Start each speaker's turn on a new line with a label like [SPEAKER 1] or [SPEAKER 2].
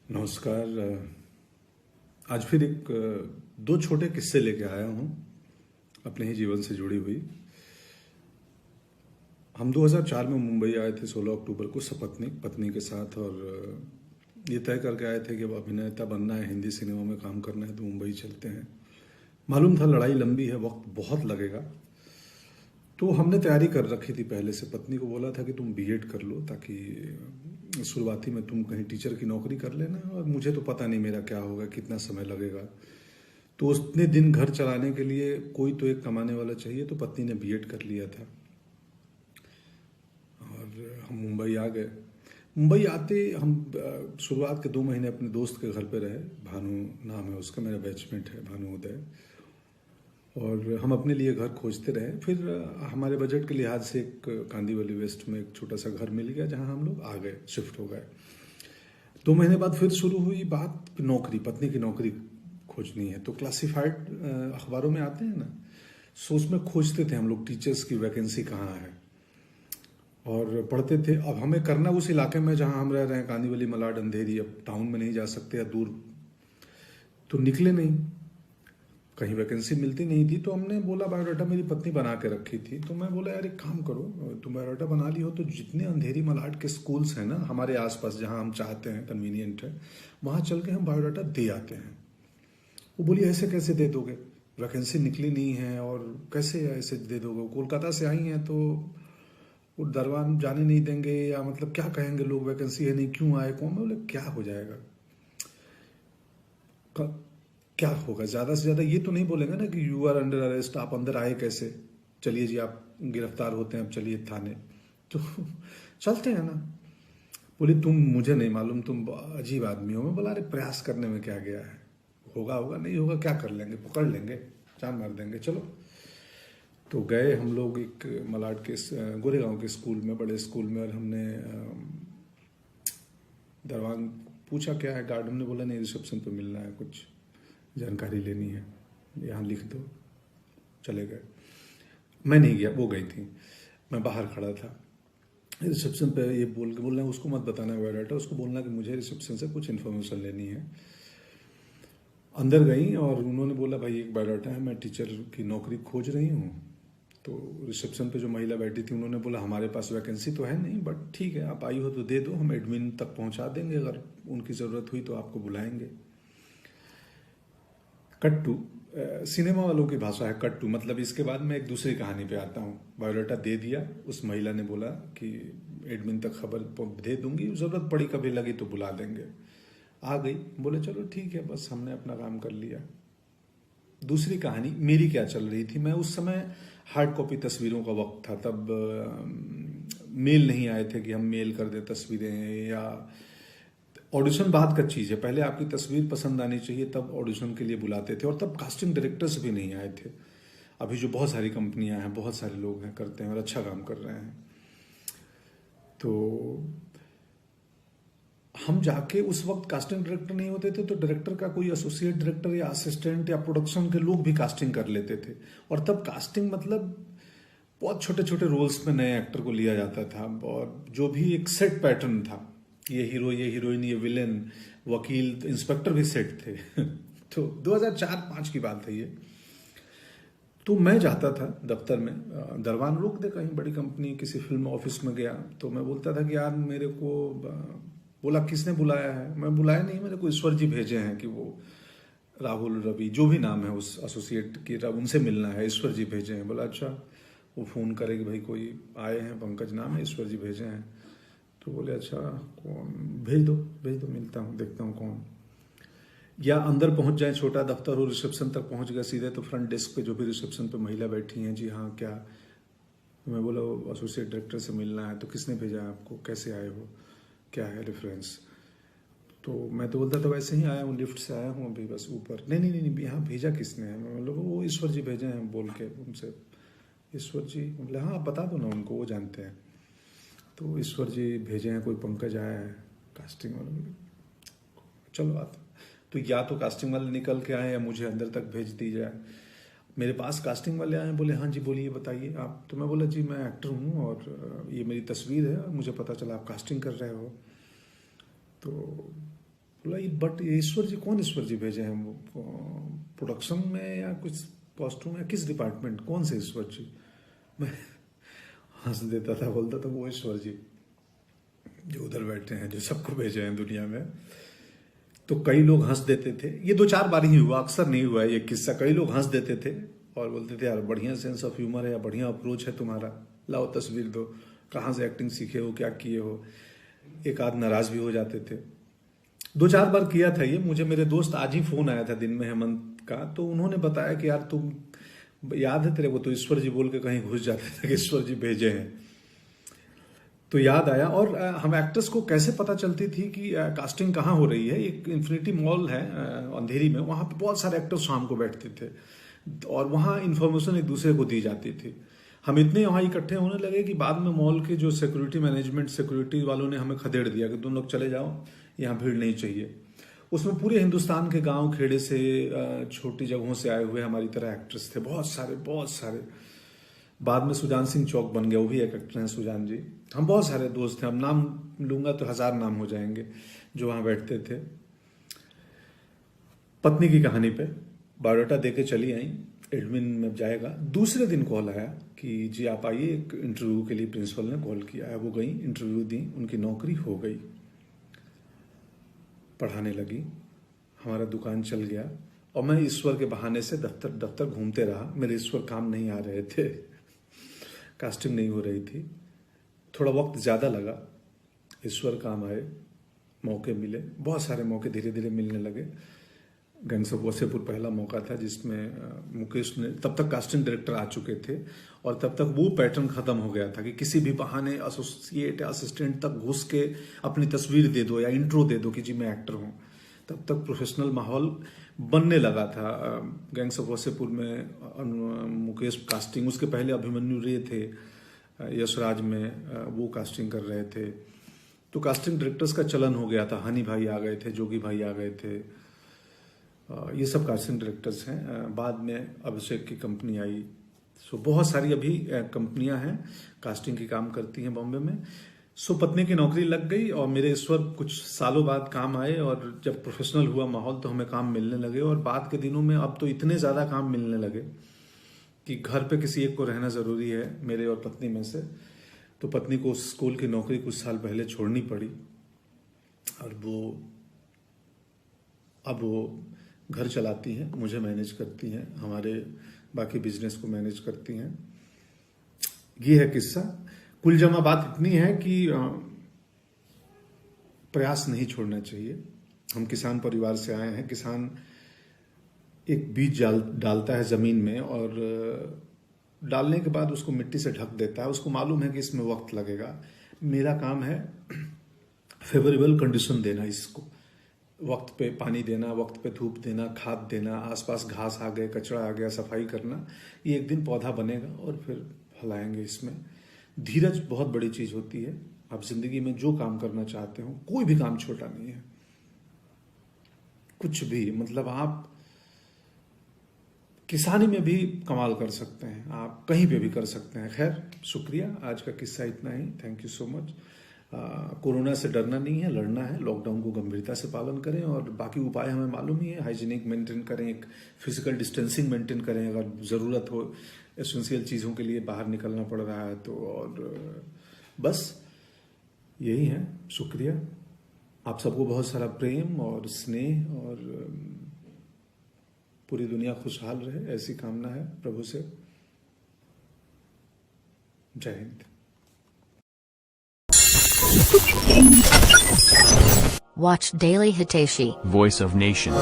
[SPEAKER 1] नमस्कार। आज फिर एक दो छोटे किस्से लेके आया हूँ अपने ही जीवन से जुड़ी हुई। हम 2004 में मुंबई आए थे 16 अक्टूबर को सपत्नीक पत्नी के साथ, और ये तय करके आए थे कि अब अभिनेता बनना है, हिंदी सिनेमा में काम करना है तो मुंबई चलते हैं। मालूम था लड़ाई लंबी है, वक्त बहुत लगेगा, तो हमने तैयारी कर रखी थी पहले से। पत्नी को बोला था कि तुम बीएड कर लो ताकि शुरुआती में तुम कहीं टीचर की नौकरी कर लेना, और मुझे तो पता नहीं मेरा क्या होगा, कितना समय लगेगा। तो उतने दिन घर चलाने के लिए कोई तो एक कमाने वाला चाहिए, तो पत्नी ने बीएड कर लिया था और हम मुंबई आ गए। मुंबई आते हम शुरुआत के 2 महीने अपने दोस्त के घर पे रहे। भानु नाम है उसका, मेरा बैचमेट है भानु उदय। और हम अपने लिए घर खोजते रहे। फिर हमारे बजट के लिहाज से एक कांदीवली वेस्ट में एक छोटा सा घर मिल गया, जहां हम लोग आ गए, शिफ्ट हो गए। 2 महीने बाद फिर शुरू हुई बात नौकरी, पत्नी की नौकरी खोजनी है। तो क्लासिफाइड अखबारों में आते हैं ना, सो उसमें खोजते थे हम लोग टीचर्स की वैकेंसी कहाँ है, और पढ़ते थे। अब हमें करना उस इलाके में जहाँ हम रह रहे हैं, कांदीवली, मलाड, अंधेरी। अब टाउन में नहीं जा सकते या दूर, तो निकले नहीं, कहीं वैकेंसी मिलती नहीं थी। तो हमने बोला, बायोडाटा मेरी पत्नी बना के रखी थी, तो मैं बोला यार एक काम करो, तुम बायोडाटा बना ली हो तो जितने अंधेरी मलाड के स्कूल्स हैं ना हमारे आसपास, जहाँ हम चाहते हैं, कन्वीनियंट है, वहाँ चल के हम बायोडाटा दे आते हैं। वो बोली ऐसे कैसे दे दोगे, वैकेंसी निकली नहीं है और कैसे ऐसे दे दोगे, कोलकाता से आई हैं तो वो दरबार जाने नहीं देंगे, या मतलब क्या कहेंगे लोग, वैकेंसी है नहीं, क्यों आए कौन। बोले क्या हो जाएगा, क्या होगा, ज्यादा से ज्यादा ये तो नहीं बोलेंगे ना कि यू आर अंडर अरेस्ट, आप अंदर आए कैसे, चलिए जी आप गिरफ्तार होते हैं, अब चलिए थाने। तो चलते हैं ना। बोली तुम, मुझे नहीं मालूम, तुम अजीब आदमी हो। मैं बोला अरे प्रयास करने में क्या गया है, होगा होगा, नहीं होगा क्या कर लेंगे, पकड़ लेंगे, जान मार देंगे, चलो। तो गए हम लोग एक मलाड के गोरेगांव के स्कूल में, बड़े स्कूल में, और हमने दरवान पूछा क्या है, गार्ड ने बोला नहीं रिसेप्शन पे मिलना है, कुछ जानकारी लेनी है, यहाँ लिख दो। चले गए, मैं नहीं गया, वो गई थी, मैं बाहर खड़ा था। रिसेप्शन पे ये बोलना उसको मत बताना बायोडाटा, उसको बोलना कि मुझे रिसेप्शन से कुछ इन्फॉर्मेशन लेनी है। अंदर गई और उन्होंने बोला भाई एक बायोडाटा है, मैं टीचर की नौकरी खोज रही हूँ। तो रिसेप्शन पे जो महिला बैठी थी उन्होंने बोला हमारे पास वैकेंसी तो है नहीं, बट ठीक है आप आई हो तो दे दो, हम एडमिन तक पहुँचा देंगे, अगर उनकी ज़रूरत हुई तो आपको बुलाएंगे। कट्टू सिनेमा वालों की भाषा है कट्टू, मतलब इसके बाद मैं एक दूसरी कहानी पे आता हूँ। बायोडाटा दे दिया, उस महिला ने बोला कि एडमिन तक खबर दे दूंगी, जरूरत पड़ी कभी लगी तो बुला देंगे। आ गई, बोले चलो ठीक है, बस हमने अपना काम कर लिया। दूसरी कहानी मेरी क्या चल रही थी, मैं उस समय हार्ड कॉपी तस्वीरों का वक्त था, तब मेल नहीं आए थे कि हम मेल कर दें तस्वीरें, या ऑडिशन बाद का चीज़ है, पहले आपकी तस्वीर पसंद आनी चाहिए तब ऑडिशन के लिए बुलाते थे। और तब कास्टिंग डायरेक्टर्स भी नहीं आए थे। अभी जो बहुत सारी कंपनियां हैं, बहुत सारे लोग हैं, करते हैं और अच्छा काम कर रहे हैं। तो हम जाके, उस वक्त कास्टिंग डायरेक्टर नहीं होते थे, तो डायरेक्टर का कोई एसोसिएट डायरेक्टर या असिस्टेंट या प्रोडक्शन के लोग भी कास्टिंग कर लेते थे। और तब कास्टिंग मतलब बहुत छोटे छोटे रोल्स में नए एक्टर को लिया जाता था, और जो भी एक सेट पैटर्न था, ये हीरो, ये हीरोइन, ये विलेन, वकील, इंस्पेक्टर भी सेट थे। तो 2004-5 की बात है ये। तो मैं जाता था दफ्तर में, दरबान रोक दे कहीं बड़ी कंपनी, किसी फिल्म ऑफिस में गया, तो मैं बोलता था कि यार मेरे को, बोला किसने बुलाया है, मैं बुलाया नहीं, मेरे को ईश्वर जी भेजे हैं कि वो राहुल, रवि, जो भी नाम है उस एसोसिएट की, उनसे मिलना है, ईश्वर जी भेजे हैं। बोला अच्छा। वो फ़ोन करे कि भाई कोई आए हैं, पंकज नाम है, ईश्वर जी भेजे हैं। तो बोले अच्छा कौन, भेज दो भेज दो, मिलता हूँ, देखता हूँ कौन। या अंदर पहुंच जाए, छोटा दफ्तर हो, रिसेप्शन तक पहुंच गए सीधे, तो फ्रंट डेस्क पे जो भी रिसेप्शन पे महिला बैठी हैं, जी हाँ क्या। मैं बोला एसोसिएट डायरेक्टर से मिलना है। तो किसने भेजा है आपको, कैसे आए हो, क्या है रेफरेंस। तो मैं तो बोलता था वैसे ही आया हूँ, लिफ्ट से आया हूँ अभी बस ऊपर। नहीं नहीं नहीं, यहाँ भेजा किसने है। मैं मतलब वो ईश्वर जी भेजे हैं बोल के उनसे। ईश्वर जी, बोले हाँ आप बता दो ना उनको, वो जानते हैं। तो ईश्वर जी भेजे हैं, कोई पंकज आया है कास्टिंग वाला। चलो आते। तो या तो कास्टिंग वाले निकल के आए या मुझे अंदर तक भेज दी जाए। मेरे पास कास्टिंग वाले आए, बोले हाँ जी बोलिए बताइए आप। तो मैं बोला जी मैं एक्टर हूँ और ये मेरी तस्वीर है, और मुझे पता चला आप कास्टिंग कर रहे हो। तो बोला बट ईश्वर जी कौन ईश्वर जी भेजे हैं, वो प्रोडक्शन में या कुछ कॉस्ट्यूम या किस डिपार्टमेंट, कौन से ईश्वर जी? मैं हंस देता था, बोलता था वो ईश्वर जी जो उधर बैठे हैं, जो सबको भेजे हैं दुनिया में। तो कई लोग हंस देते थे, ये 2-4 बार ही हुआ, अक्सर नहीं हुआ ये किस्सा। कई लोग हंस देते थे और बोलते थे यार बढ़िया सेंस ऑफ ह्यूमर है या बढ़िया अप्रोच है तुम्हारा, लाओ तस्वीर दो, कहाँ से एक्टिंग सीखे हो, क्या किए हो। एक आध नाराज भी हो जाते थे। 2-4 बार किया था ये। मुझे मेरे दोस्त आज ही फोन आया था दिन में, हेमंत का, तो उन्होंने बताया कि यार तुम याद है तेरे को, तो ईश्वर जी बोल के कहीं घुस जाते थे कि ईश्वर जी भेजे हैं। तो याद आया। और हम एक्टर्स को कैसे पता चलती थी कि कास्टिंग कहाँ हो रही है, एक इन्फिनिटी मॉल है अंधेरी में, वहाँ पे बहुत सारे एक्टर्स शाम को बैठते थे और वहाँ इन्फॉर्मेशन एक दूसरे को दी जाती थी। हम इतने वहाँ इकट्ठे होने लगे कि बाद में मॉल के जो सिक्योरिटी मैनेजमेंट, सिक्योरिटी वालों ने हमें खदेड़ दिया कि तुम लोग चले जाओ, यहाँ भीड़ नहीं चाहिए। उसमें पूरे हिंदुस्तान के गांव खेड़े से, छोटी जगहों से आए हुए हमारी तरह एक्टर्स थे, बहुत सारे। बाद में सुजान सिंह चौक बन गया, वो भी एक एक्टर हैं सुजान जी। हम बहुत सारे दोस्त थे, हम नाम लूंगा तो 1000 नाम हो जाएंगे जो वहां बैठते थे। पत्नी की कहानी पे बायोडाटा देके चली आई, एडमिन में जाएगा। दूसरे दिन कॉल आया कि जी आप आइए, एक इंटरव्यू के लिए प्रिंसिपल ने कॉल किया है। वो गई, इंटरव्यू दी, उनकी नौकरी हो गई, पढ़ाने लगी, हमारा दुकान चल गया। और मैं ईश्वर के बहाने से दफ्तर घूमते रहा। मेरे ईश्वर काम नहीं आ रहे थे, कास्टिंग नहीं हो रही थी, थोड़ा वक्त ज़्यादा लगा। ईश्वर काम आए, मौके मिले, बहुत सारे मौके धीरे धीरे मिलने लगे। गैंग्स ऑफ वासेपुर पहला मौका था जिसमें मुकेश ने, तब तक कास्टिंग डायरेक्टर आ चुके थे और तब तक वो पैटर्न खत्म हो गया था कि किसी भी बहाने एसोसिएट या असिस्टेंट तक घुस के अपनी तस्वीर दे दो या इंट्रो दे दो कि जी मैं एक्टर हूँ। तब तक प्रोफेशनल माहौल बनने लगा था। गैंग्स ऑफ वासेपुर में मुकेश कास्टिंग, उसके पहले अभिमन्यु रे थे यशराज में, वो कास्टिंग कर रहे थे। तो कास्टिंग डायरेक्टर्स का चलन हो गया था। हनी भाई आ गए थे, जोगी भाई आ गए थे, ये सब कास्टिंग डायरेक्टर्स हैं। बाद में अभिषेक की कंपनी आई। सो बहुत सारी अभी कंपनियां हैं कास्टिंग की काम करती हैं बॉम्बे में। सो पत्नी की नौकरी लग गई और मेरे ईश्वर कुछ सालों बाद काम आए और जब प्रोफेशनल हुआ माहौल तो हमें काम मिलने लगे। और बाद के दिनों में अब तो इतने ज़्यादा काम मिलने लगे कि घर पे किसी एक को रहना ज़रूरी है, मेरे और पत्नी में से। तो पत्नी को स्कूल की नौकरी कुछ साल पहले छोड़नी पड़ी और अब वो घर चलाती हैं, मुझे मैनेज करती हैं, हमारे बाकी बिजनेस को मैनेज करती हैं। ये है किस्सा। कुल जमा बात इतनी है कि प्रयास नहीं छोड़ना चाहिए। हम किसान परिवार से आए हैं। किसान एक बीज डालता है जमीन में और डालने के बाद उसको मिट्टी से ढक देता है। उसको मालूम है कि इसमें वक्त लगेगा। मेरा काम है फेवरेबल कंडीशन देना, इसको वक्त पे पानी देना, वक्त पे धूप देना, खाद देना, आसपास घास आ गए, कचरा आ गया, सफाई करना। ये एक दिन पौधा बनेगा और फिर फलाएंगे। इसमें धीरज बहुत बड़ी चीज होती है। आप जिंदगी में जो काम करना चाहते हो, कोई भी काम छोटा नहीं है, कुछ भी, मतलब आप किसानी में भी कमाल कर सकते हैं, आप कहीं पे भी कर सकते हैं। खैर, शुक्रिया, आज का किस्सा इतना ही। Thank you so much. Corona से डरना नहीं है, लड़ना है। लॉकडाउन को गंभीरता से पालन करें और बाकी उपाय हमें मालूम ही है। हाइजीनिक मेंटेन करें, एक फिजिकल डिस्टेंसिंग मेंटेन करें, अगर ज़रूरत हो एसेंशियल चीज़ों के लिए बाहर निकलना पड़ रहा है तो। और बस यही है। शुक्रिया। आप सबको बहुत सारा प्रेम और स्नेह और पूरी दुनिया खुशहाल रहे, ऐसी कामना है प्रभु से। जय Hind.
[SPEAKER 2] Watch Daily Hiteshi,
[SPEAKER 3] Voice of Nation.